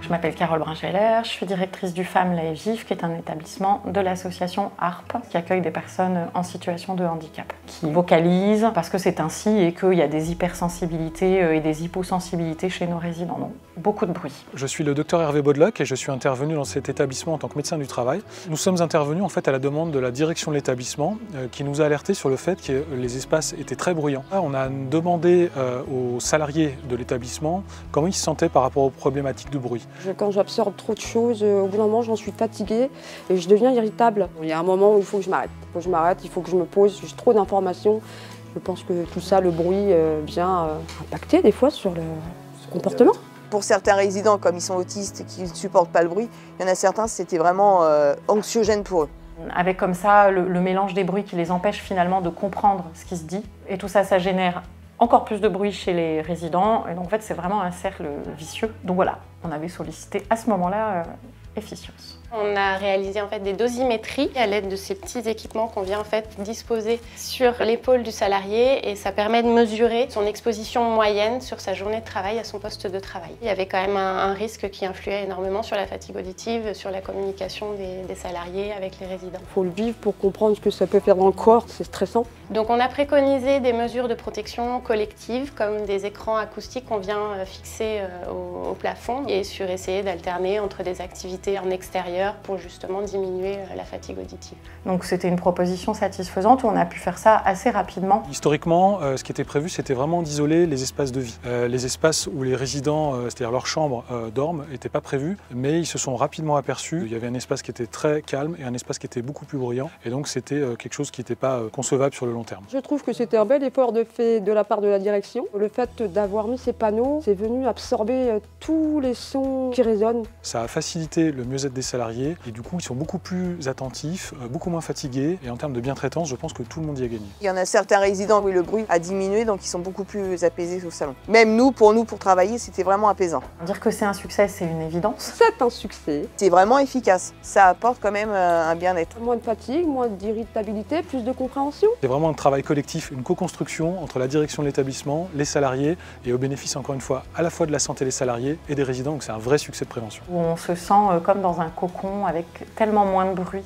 Je m'appelle Carole Brincheller, je suis directrice du FAM La Vif, qui est un établissement de l'association ARP, qui accueille des personnes en situation de handicap, qui vocalise parce que c'est ainsi et qu'il y a des hypersensibilités et des hyposensibilités chez nos résidents. Donc, beaucoup de bruit. Je suis le docteur Hervé Baudeloc et je suis intervenu dans cet établissement en tant que médecin du travail. Nous sommes intervenus en fait à la demande de la direction de l'établissement qui nous a alerté sur le fait que les espaces étaient très bruyants. On a demandé aux salariés de l'établissement comment ils se sentaient par rapport aux problématiques de bruit. Quand j'absorbe trop de choses, au bout d'un moment, j'en suis fatiguée et je deviens irritable. Il y a un moment où il faut que je m'arrête. Il faut que je me pose, j'ai trop d'informations. Je pense que tout ça, le bruit, vient impacter des fois sur le comportement. Pour certains résidents, comme ils sont autistes et qui ne supportent pas le bruit, il y en a certains, c'était vraiment anxiogène pour eux. Avec comme ça le mélange des bruits qui les empêche finalement de comprendre ce qui se dit. Et tout ça, ça génère encore plus de bruit chez les résidents. Et donc en fait, c'est vraiment un cercle vicieux. Donc voilà, on avait sollicité à ce moment-là Efficience. On a réalisé en fait des dosimétries à l'aide de ces petits équipements qu'on vient en fait disposer sur l'épaule du salarié et ça permet de mesurer son exposition moyenne sur sa journée de travail à son poste de travail. Il y avait quand même un risque qui influait énormément sur la fatigue auditive, sur la communication des salariés avec les résidents. Il faut le vivre pour comprendre ce que ça peut faire dans le corps, c'est stressant. Donc on a préconisé des mesures de protection collective comme des écrans acoustiques qu'on vient fixer au plafond et essayer d'alterner entre des activités en extérieur pour justement diminuer la fatigue auditive. Donc c'était une proposition satisfaisante où on a pu faire ça assez rapidement. Historiquement, ce qui était prévu, c'était vraiment d'isoler les espaces de vie. Les espaces où les résidents, c'est-à-dire leurs chambres, dorment, n'étaient pas prévus, mais ils se sont rapidement aperçus. Il y avait un espace qui était très calme et un espace qui était beaucoup plus bruyant. Et donc c'était quelque chose qui n'était pas concevable sur le long terme. Je trouve que c'était un bel effort fait de la part de la direction. Le fait d'avoir mis ces panneaux, c'est venu absorber tous les sons qui résonnent. Ça a facilité le mieux-être des salariés et du coup ils sont beaucoup plus attentifs, beaucoup moins fatigués et en termes de bientraitance, je pense que tout le monde y a gagné. Il y en a certains résidents où le bruit a diminué donc ils sont beaucoup plus apaisés au salon. Même nous, pour travailler, c'était vraiment apaisant. Dire que c'est un succès, c'est une évidence. C'est un succès. C'est vraiment efficace. Ça apporte quand même un bien-être. Moins de fatigue, moins d'irritabilité, plus de compréhension. C'est vraiment un travail collectif, une co-construction entre la direction de l'établissement, les salariés et au bénéfice encore une fois à la fois de la santé des salariés et des résidents, donc c'est un vrai succès de prévention. Où on se sent comme dans un cocon avec tellement moins de bruit.